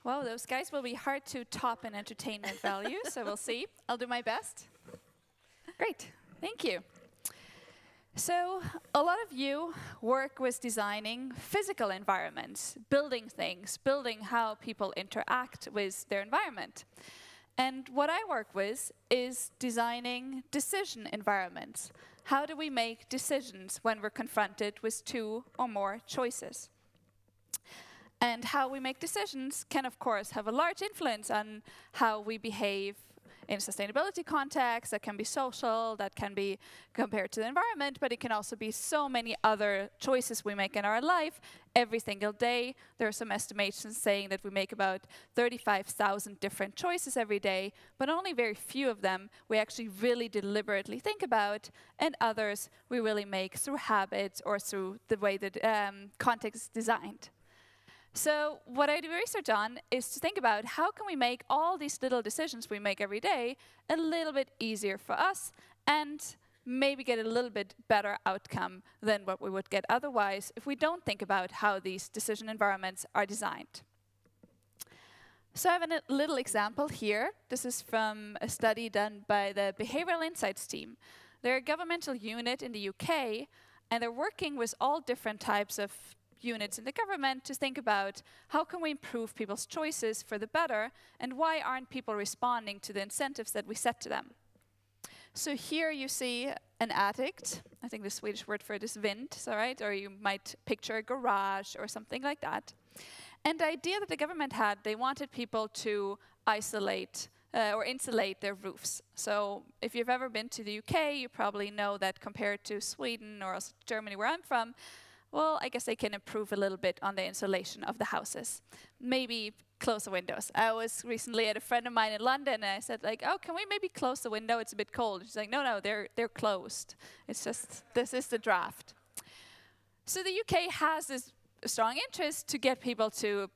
Wow, those guys will be hard to top in entertainment value, so we'll see. I'll do my best. Great, thank you. So, a lot of you work with designing physical environments, building things, building how people interact with their environment. And what I work with is designing decision environments. How do we make decisions when we're confronted with two or more choices? And how we make decisions can, of course, have a large influence on how we behave in sustainability context. That can be social, that can be compared to the environment, but it can also be so many other choices we make in our life every single day. There are some estimations saying that we make about 35,000 different choices every day, but only very few of them we actually really deliberately think about, and others we really make through habits or through the way that context is designed. So what I do research on is to think about how can we make all these little decisions we make every day a little bit easier for us and maybe get a little bit better outcome than what we would get otherwise if we don't think about how these decision environments are designed. So I have a little example here. This is from a study done by the Behavioral Insights team. They're a governmental unit in the UK, and they're working with all different types of units in the government to think about how can we improve people's choices for the better, and why aren't people responding to the incentives that we set to them. So here you see an addict. I think the Swedish word for it is vind, so right? Or you might picture a garage or something like that. And the idea that the government had, they wanted people to isolate or insulate their roofs. So if you've ever been to the UK, you probably know that compared to Sweden or also Germany, where I'm from, well, I guess they can improve a little bit on the insulation of the houses. Maybe close the windows. I was recently at a friend of mine in London, and I said, like, oh, can we maybe close the window? It's a bit cold. She's like, no, they're closed. It's just, this is the draft. So the UK has this strong interest to get people to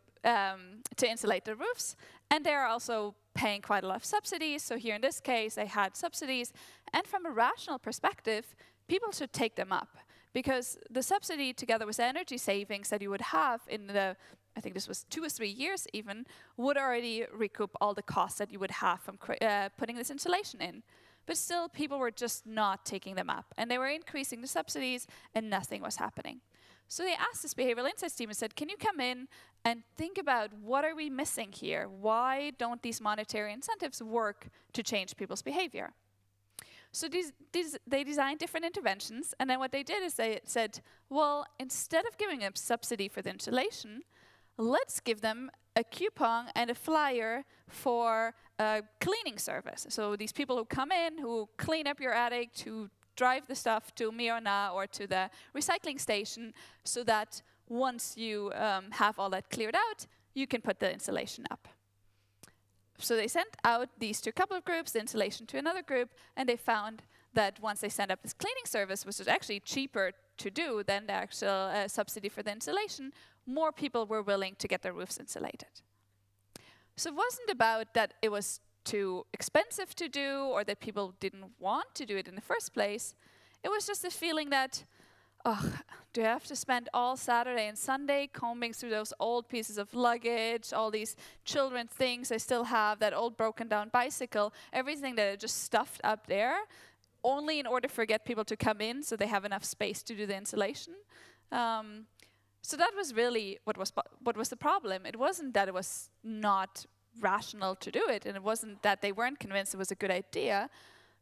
insulate their roofs, and they're also paying quite a lot of subsidies. So here in this case, they had subsidies, and from a rational perspective, people should take them up. Because the subsidy, together with energy savings that you would have in the, I think this was 2 or 3 years even, would already recoup all the costs that you would have from putting this insulation in. But still, people were just not taking them up. And they were increasing the subsidies, and nothing was happening. So they asked this Behavioral Insights team and said, can you come in and think about what are we missing here? Why don't these monetary incentives work to change people's behavior? So they designed different interventions, and then what they did is they said, well, instead of giving them subsidy for the insulation, let's give them a coupon and a flyer for a cleaning service. So these people who come in, who clean up your attic, who drive the stuff to Mirna or to the recycling station, so that once you have all that cleared out, you can put the insulation up. So they sent out these to a couple of groups, the insulation to another group, and they found that once they sent up this cleaning service, which was actually cheaper to do than the actual subsidy for the insulation, more people were willing to get their roofs insulated. So it wasn't about that it was too expensive to do or that people didn't want to do it in the first place. It was just a feeling that, oh, do I have to spend all Saturday and Sunday combing through those old pieces of luggage, all these children's things I still have, that old broken down bicycle, everything that I just stuffed up there, only in order for get people to come in so they have enough space to do the insulation. So that was really what was the problem. It wasn't that it was not rational to do it, and it wasn't that they weren't convinced it was a good idea.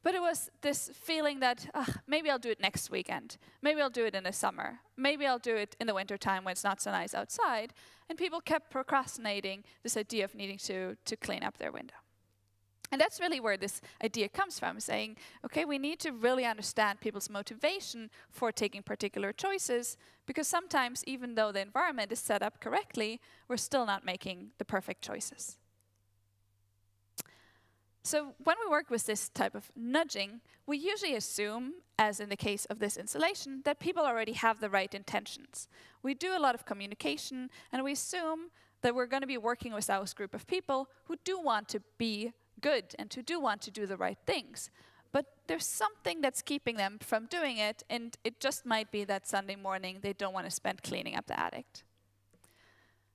But it was this feeling that maybe I'll do it next weekend. Maybe I'll do it in the summer. Maybe I'll do it in the winter time when it's not so nice outside. And people kept procrastinating this idea of needing to clean up their window. And that's really where this idea comes from, saying, okay, we need to really understand people's motivation for taking particular choices, because sometimes, even though the environment is set up correctly, we're still not making the perfect choices. So when we work with this type of nudging, we usually assume, as in the case of this insulation, that people already have the right intentions. We do a lot of communication, and we assume that we're going to be working with our group of people who do want to be good and who do want to do the right things. But there's something that's keeping them from doing it, and it just might be that Sunday morning they don't want to spend cleaning up the attic.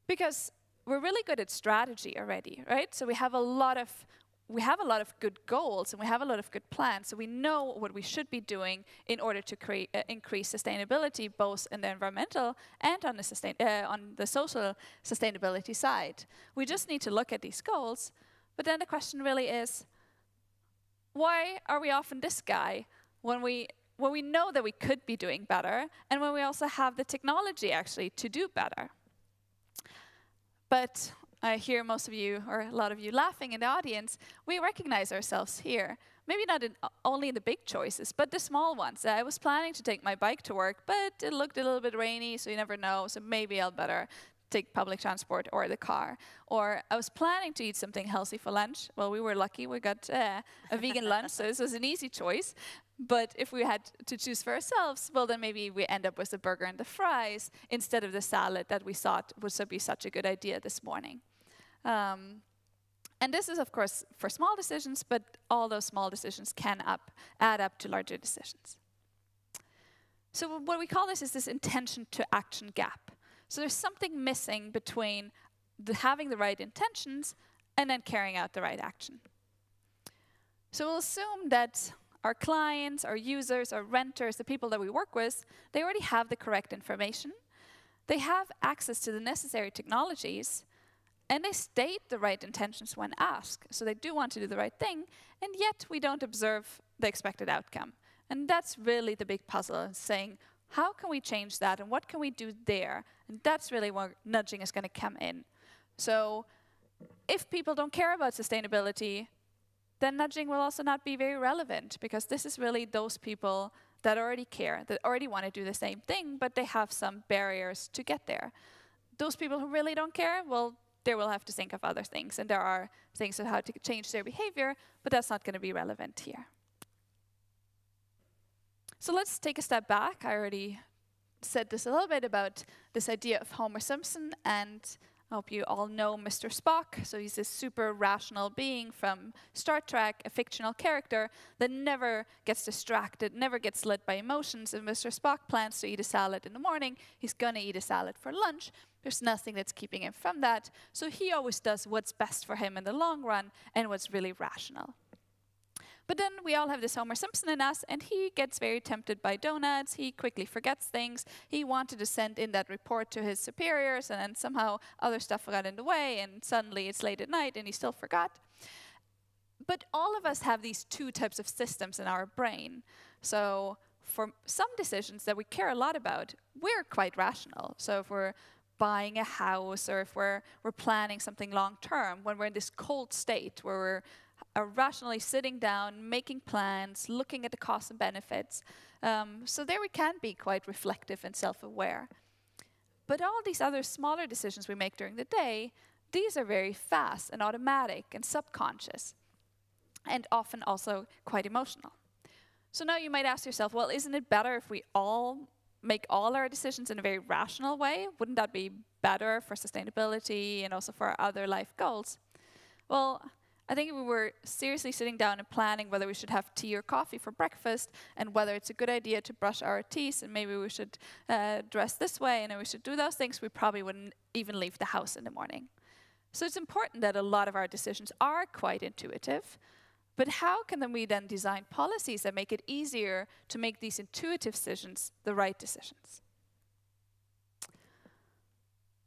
Because we're really good at strategy already, right? So we have a lot of good goals and we have a lot of good plans. So we know what we should be doing in order to increase sustainability, both in the environmental and on the social sustainability side. We just need to look at these goals. But then the question really is, why are we often this guy when we know that we could be doing better and when we also have the technology actually to do better? But I hear most of you, or a lot of you laughing in the audience. We recognize ourselves here. Maybe not only in the big choices, but the small ones. I was planning to take my bike to work, but it looked a little bit rainy, so you never know. So maybe I'll better take public transport or the car. Or I was planning to eat something healthy for lunch. Well, we were lucky. We got a vegan lunch, so this was an easy choice. But if we had to choose for ourselves, well, then maybe we end up with the burger and the fries instead of the salad that we thought would be such a good idea this morning. And this is, of course, for small decisions, but all those small decisions can add up to larger decisions. So what we call this is this intention to action gap. So there's something missing between having the right intentions and then carrying out the right action. So we'll assume that our clients, our users, our renters, the people that we work with, they already have the correct information. They have access to the necessary technologies, and they state the right intentions when asked. So they do want to do the right thing, and yet we don't observe the expected outcome. And that's really the big puzzle, saying, how can we change that, and what can we do there? And that's really where nudging is going to come in. So if people don't care about sustainability, then nudging will also not be very relevant, because this is really those people that already care, that already want to do the same thing, but they have some barriers to get there. Those people who really don't care, well, they will have to think of other things, and there are things of how to change their behavior, but that's not going to be relevant here. So let's take a step back. I already said this a little bit about this idea of Homer Simpson, and I hope you all know Mr. Spock. So he's this super rational being from Star Trek, a fictional character that never gets distracted, never gets led by emotions. If Mr. Spock plans to eat a salad in the morning, he's going to eat a salad for lunch. There's nothing that's keeping him from that. So he always does what's best for him in the long run and what's really rational. But then we all have this Homer Simpson in us, and he gets very tempted by donuts. He quickly forgets things. He wanted to send in that report to his superiors, and then somehow other stuff got in the way, and suddenly it's late at night, and he still forgot. But all of us have these two types of systems in our brain. So for some decisions that we care a lot about, we're quite rational. So if we're buying a house, or if we're planning something long term, when we're in this cold state where we're rationally sitting down, making plans, looking at the costs and benefits. So there we can be quite reflective and self-aware. But all these other smaller decisions we make during the day, these are very fast and automatic and subconscious, and often also quite emotional. So now you might ask yourself, well, isn't it better if we all make all our decisions in a very rational way? Wouldn't that be better for sustainability and also for our other life goals? Well, I think if we were seriously sitting down and planning whether we should have tea or coffee for breakfast, and whether it's a good idea to brush our teeth, and maybe we should dress this way, and we should do those things, we probably wouldn't even leave the house in the morning. So it's important that a lot of our decisions are quite intuitive, but how can we then design policies that make it easier to make these intuitive decisions the right decisions?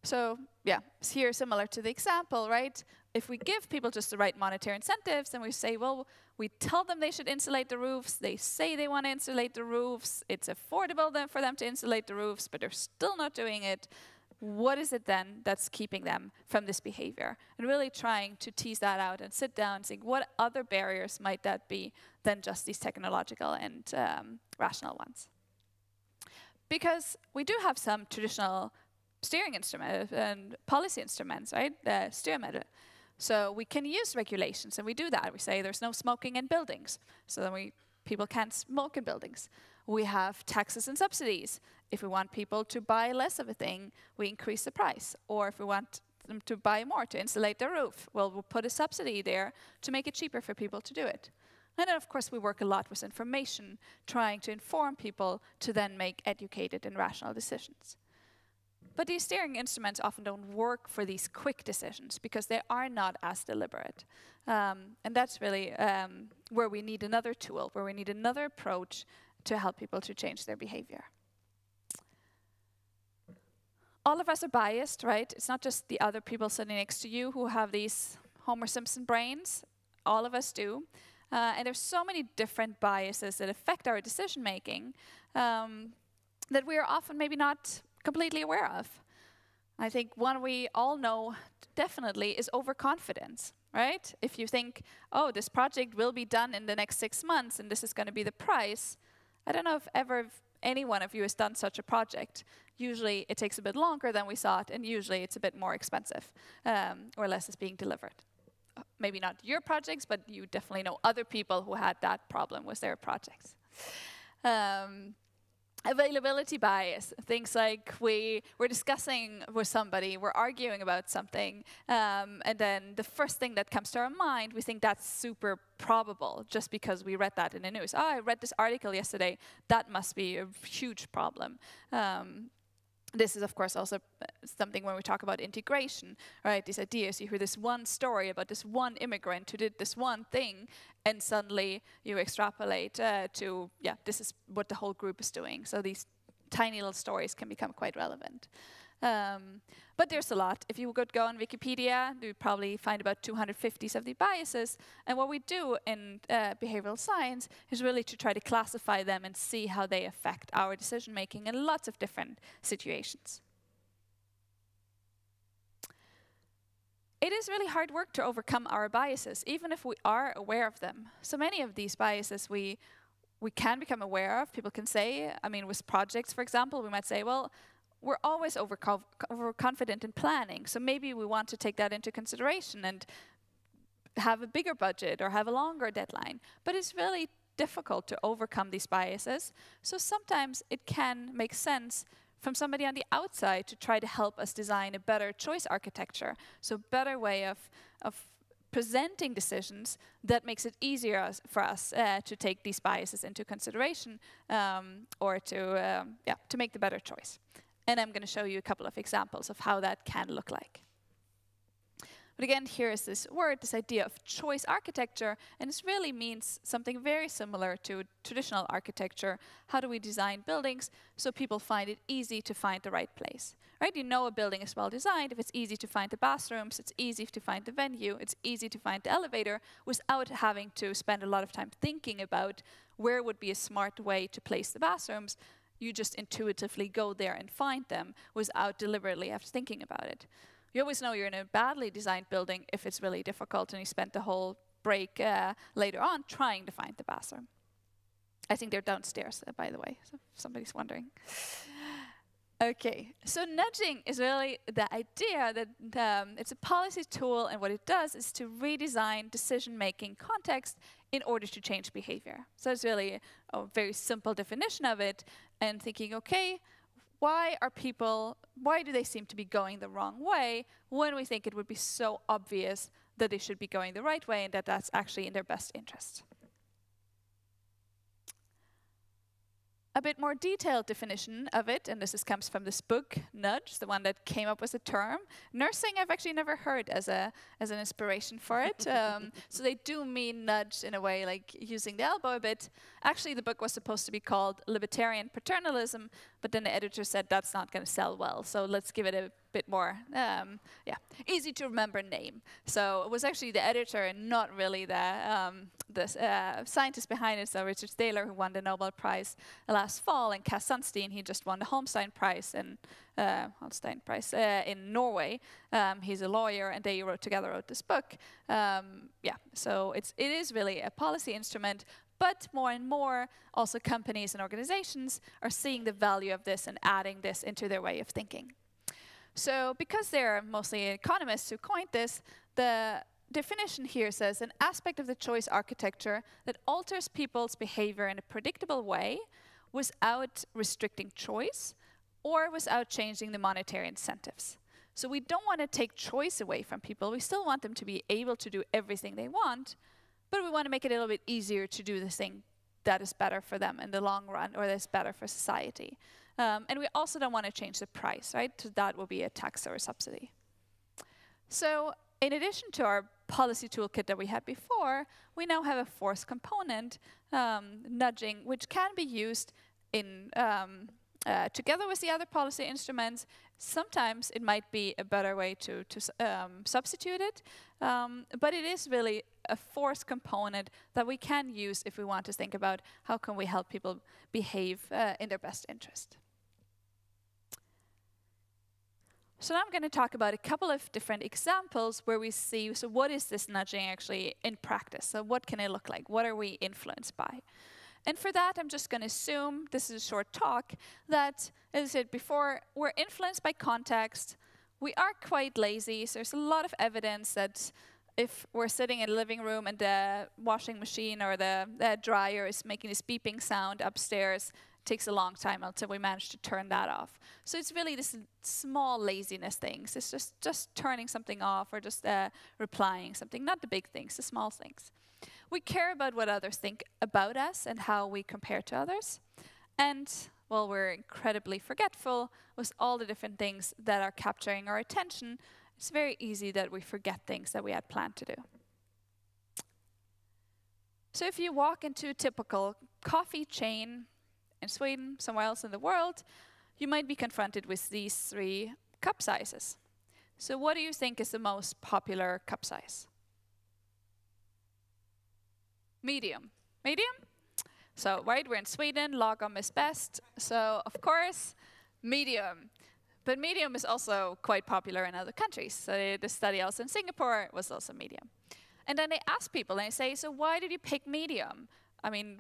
So yeah, here similar to the example, right? If we give people just the right monetary incentives and we say, well, we tell them they should insulate the roofs, they say they want to insulate the roofs, it's affordable then for them to insulate the roofs, but they're still not doing it, what is it then that's keeping them from this behavior? And really trying to tease that out and sit down and think, what other barriers might that be than just these technological and rational ones? Because we do have some traditional steering instruments and policy instruments, right? The styrmedel. So we can use regulations, and we do that. We say there's no smoking in buildings, so then people can't smoke in buildings. We have taxes and subsidies. If we want people to buy less of a thing, we increase the price. Or if we want them to buy more, to insulate their roof, well, we'll put a subsidy there to make it cheaper for people to do it. And then, of course, we work a lot with information, trying to inform people to then make educated and rational decisions. But these steering instruments often don't work for these quick decisions because they are not as deliberate. And that's really where we need another tool, where we need another approach to help people to change their behavior. All of us are biased, right? It's not just the other people sitting next to you who have these Homer Simpson brains. All of us do. And there's so many different biases that affect our decision making that we are often maybe not completely aware of. I think one we all know definitely is overconfidence, right? If you think, oh, this project will be done in the next 6 months and this is going to be the price, I don't know if ever any one of you has done such a project. Usually it takes a bit longer than we thought, and usually it's a bit more expensive, or less is being delivered. Maybe not your projects, but you definitely know other people who had that problem with their projects. Availability bias, things like we're discussing with somebody, we're arguing about something, and then the first thing that comes to our mind, we think that's super probable just because we read that in the news. Oh, I read this article yesterday, that must be a huge problem. This is, of course, also something when we talk about integration, right? These ideas, you hear this one story about this one immigrant who did this one thing, and suddenly you extrapolate to, yeah, this is what the whole group is doing. So these tiny little stories can become quite relevant. But there's a lot. If you could go on Wikipedia, you'd probably find about 250 of the biases. And what we do in behavioral science is really to try to classify them and see how they affect our decision making in lots of different situations. It is really hard work to overcome our biases, even if we are aware of them. So many of these biases we can become aware of. People can say, I mean, with projects, for example, we might say, well, we're always overconfident in planning, so maybe we want to take that into consideration and have a bigger budget or have a longer deadline. But it's really difficult to overcome these biases, so sometimes it can make sense from somebody on the outside to try to help us design a better choice architecture, so a better way of presenting decisions that makes it easier for us to take these biases into consideration or to make the better choice. And I'm going to show you a couple of examples of how that can look like. But again, here is this word, this idea of choice architecture, and this really means something very similar to traditional architecture. How do we design buildings so people find it easy to find the right place? Right? You know a building is well designed if it's easy to find the bathrooms, it's easy to find the venue, it's easy to find the elevator without having to spend a lot of time thinking about where would be a smart way to place the bathrooms. You just intuitively go there and find them without deliberately thinking about it. You always know you're in a badly designed building if it's really difficult and you spent the whole break later on trying to find the bathroom. I think they're downstairs, by the way, so if somebody's wondering. Okay, so nudging is really the idea that it's a policy tool, and what it does is to redesign decision-making context in order to change behavior. So it's really a very simple definition of it, and thinking, okay, why do they seem to be going the wrong way when we think it would be so obvious that they should be going the right way and that that's actually in their best interest? A bit more detailed definition of it, and this comes from this book, Nudge, the one that came up with the term. Nursing, I've actually never heard as an inspiration for it. So they do mean nudge in a way, like using the elbow a bit. Actually, the book was supposed to be called Libertarian Paternalism, but then the editor said that's not going to sell well, so let's give it a bit more, easy to remember name. So it was actually the editor and not really the scientist behind it. So Richard Thaler, who won the Nobel Prize last fall, and Cass Sunstein, he just won the Holstein Prize in Norway. He's a lawyer, and they wrote this book. So it is really a policy instrument. But more and more, also companies and organizations are seeing the value of this and adding this into their way of thinking. So because they're mostly economists who coined this, the definition here says an aspect of the choice architecture that alters people's behavior in a predictable way without restricting choice or without changing the monetary incentives. So we don't want to take choice away from people. We still want them to be able to do everything they want, but we want to make it a little bit easier to do the thing that is better for them in the long run, or that's better for society. And we also don't want to change the price, right? So that will be a tax or a subsidy. So in addition to our policy toolkit that we had before, we now have a fourth component, nudging, which can be used in together with the other policy instruments. Sometimes it might be a better way to substitute it, but it is really a fourth component that we can use if we want to think about how can we help people behave in their best interest. So now I'm going to talk about a couple of different examples where we see, so what is this nudging actually in practice? So what can it look like? What are we influenced by? And for that, I'm just going to assume, this is a short talk, that, as I said before, we're influenced by context. We are quite lazy, so there's a lot of evidence that if we're sitting in a living room and the washing machine or the dryer is making this beeping sound upstairs, it takes a long time until we manage to turn that off. So it's really this small laziness things. It's just turning something off or just replying something, not the big things, the small things. We care about what others think about us and how we compare to others. And, well, we're incredibly forgetful with all the different things that are capturing our attention. It's very easy that we forget things that we had planned to do. So if you walk into a typical coffee chain in Sweden, somewhere else in the world, you might be confronted with these three cup sizes. So what do you think is the most popular cup size? Medium. Medium? So, right, we're in Sweden, lagom is best. So, of course, medium. But medium is also quite popular in other countries. So, the study also in Singapore was also medium. And then they ask people, and they say, so why did you pick medium? I mean,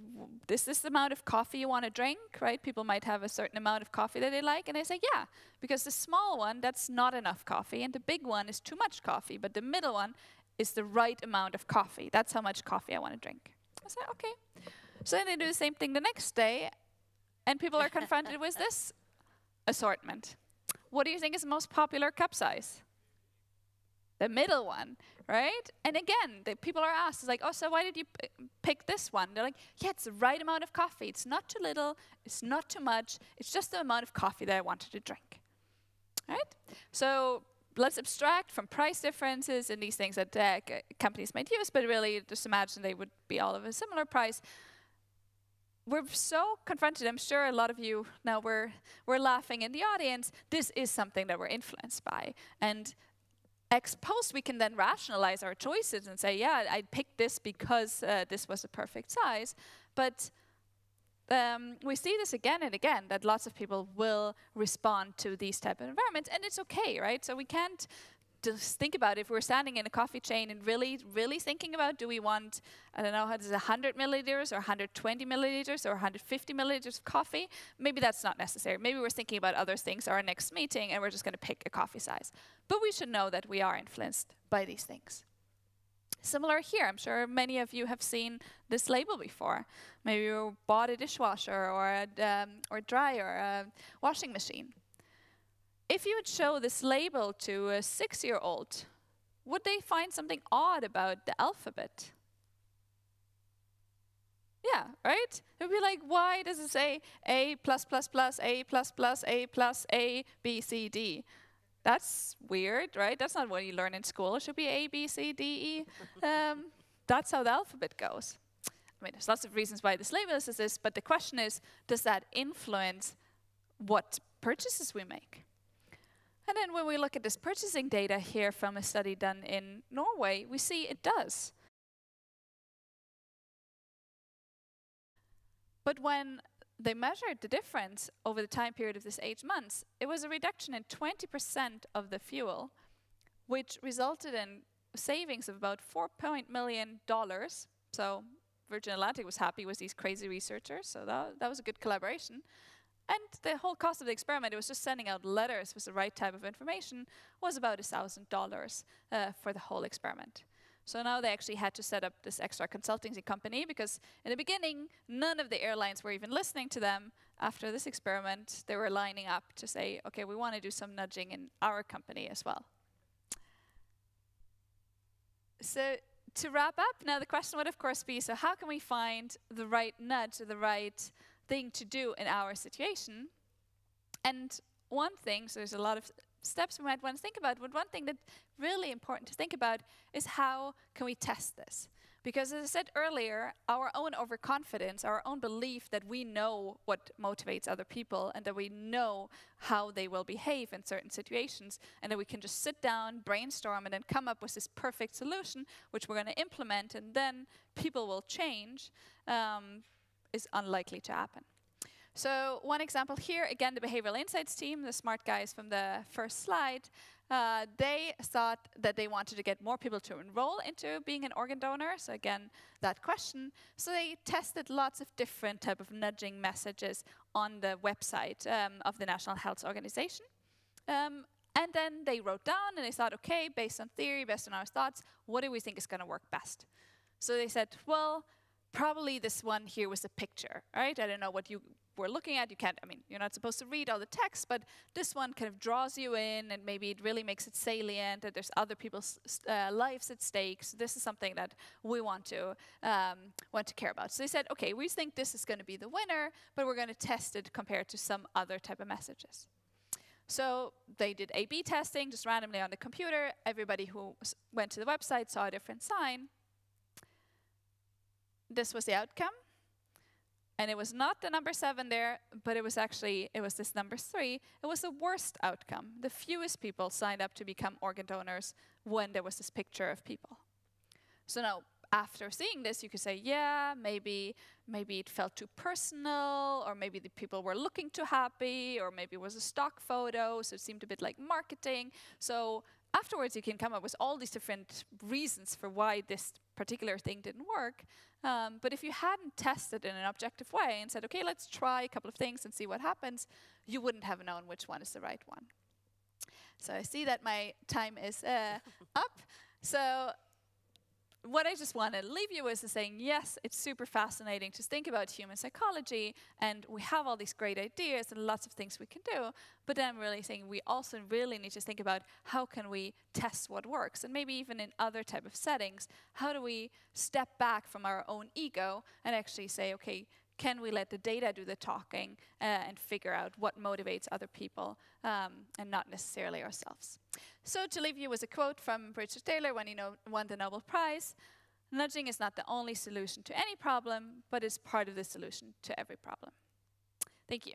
is this the amount of coffee you want to drink, right? People might have a certain amount of coffee that they like, and they say, yeah, because the small one, that's not enough coffee, and the big one is too much coffee, but the middle one is the right amount of coffee. That's how much coffee I want to drink. I say, okay. So then they do the same thing the next day, and people are confronted with this assortment. What do you think is the most popular cup size? The middle one, right? And again, the people are asked, it's like, oh, so why did you pick this one? They're like, yeah, it's the right amount of coffee. It's not too little, it's not too much, it's just the amount of coffee that I wanted to drink, right? So let's abstract from price differences and these things that companies might use, but really just imagine they would be all of a similar price. We're so confronted, I'm sure a lot of you now we're laughing in the audience. This is something that we're influenced by. And ex post, we can then rationalize our choices and say, yeah, I picked this because this was the perfect size. But we see this again and again, that lots of people will respond to these type of environments, and it's okay, right? So we can't just think about if we're standing in a coffee chain and really thinking about, do we want, I don't know, how does it 100 milliliters or 120 milliliters or 150 milliliters of coffee? Maybe that's not necessary. Maybe we're thinking about other things, our next meeting, and we're just going to pick a coffee size. But we should know that we are influenced by these things. Similar here, I'm sure many of you have seen this label before. Maybe you bought a dishwasher or a dryer, a washing machine. If you would show this label to a 6-year-old, would they find something odd about the alphabet? Yeah, right? It would be like, why does it say A+++, A++, A plus, A, B, C, D? That's weird, right? That's not what you learn in school. It should be A, B, C, D, E. That's how the alphabet goes. I mean, there's lots of reasons why this label is this, but the question is, does that influence what purchases we make? And then when we look at this purchasing data here from a study done in Norway, we see it does. But when they measured the difference over the time period of this 8 months, it was a reduction in 20% of the fuel, which resulted in savings of about $4 million. So Virgin Atlantic was happy with these crazy researchers, so that was a good collaboration. And the whole cost of the experiment, it was just sending out letters with the right type of information, was about $1,000 for the whole experiment. So now they actually had to set up this extra consultancy company because in the beginning, none of the airlines were even listening to them. After this experiment, they were lining up to say, okay, we want to do some nudging in our company as well. So to wrap up, now the question would of course be, so how can we find the right nudge or the right thing to do in our situation? And one thing, so there's a lot of steps we might want to think about, but one thing that's really important to think about is how can we test this? Because as I said earlier, our own overconfidence, our own belief that we know what motivates other people and that we know how they will behave in certain situations and that we can just sit down, brainstorm, and then come up with this perfect solution which we're going to implement and then people will change, is unlikely to happen. So one example here, again, the behavioral insights team, the smart guys from the first slide, they thought that they wanted to get more people to enroll into being an organ donor. So again, that question. So they tested lots of different type of nudging messages on the website of the National Health Organization. And then they wrote down and they thought, okay, based on theory, based on our thoughts, what do we think is going to work best? So they said, well, probably this one here was a picture, right? I don't know what you were looking at. You can't, I mean, you're not supposed to read all the text, but this one kind of draws you in and maybe it really makes it salient that there's other people's lives at stake. So this is something that we want to care about. So they said, okay, we think this is going to be the winner, but we're going to test it compared to some other type of messages. So they did A/B testing just randomly on the computer. Everybody who went to the website saw a different sign. This was the outcome. And it was not the number 7 there, but it was this number 3. It was the worst outcome. The fewest people signed up to become organ donors when there was this picture of people. So now, after seeing this, you could say, yeah, maybe it felt too personal, or maybe the people were looking too happy, or maybe it was a stock photo, so it seemed a bit like marketing. So afterwards, you can come up with all these different reasons for why this particular thing didn't work. But if you hadn't tested in an objective way and said, okay, let's try a couple of things and see what happens, you wouldn't have known which one is the right one. So I see that my time is up. So what I just want to leave you with is saying, yes, it's super fascinating to think about human psychology, and we have all these great ideas and lots of things we can do, but I'm really saying we also really need to think about how can we test what works, and maybe even in other type of settings, how do we step back from our own ego and actually say, okay, can we let the data do the talking and figure out what motivates other people and not necessarily ourselves? So to leave you with a quote from Richard Thaler when he won the Nobel Prize: "Nudging is not the only solution to any problem, but is part of the solution to every problem." Thank you.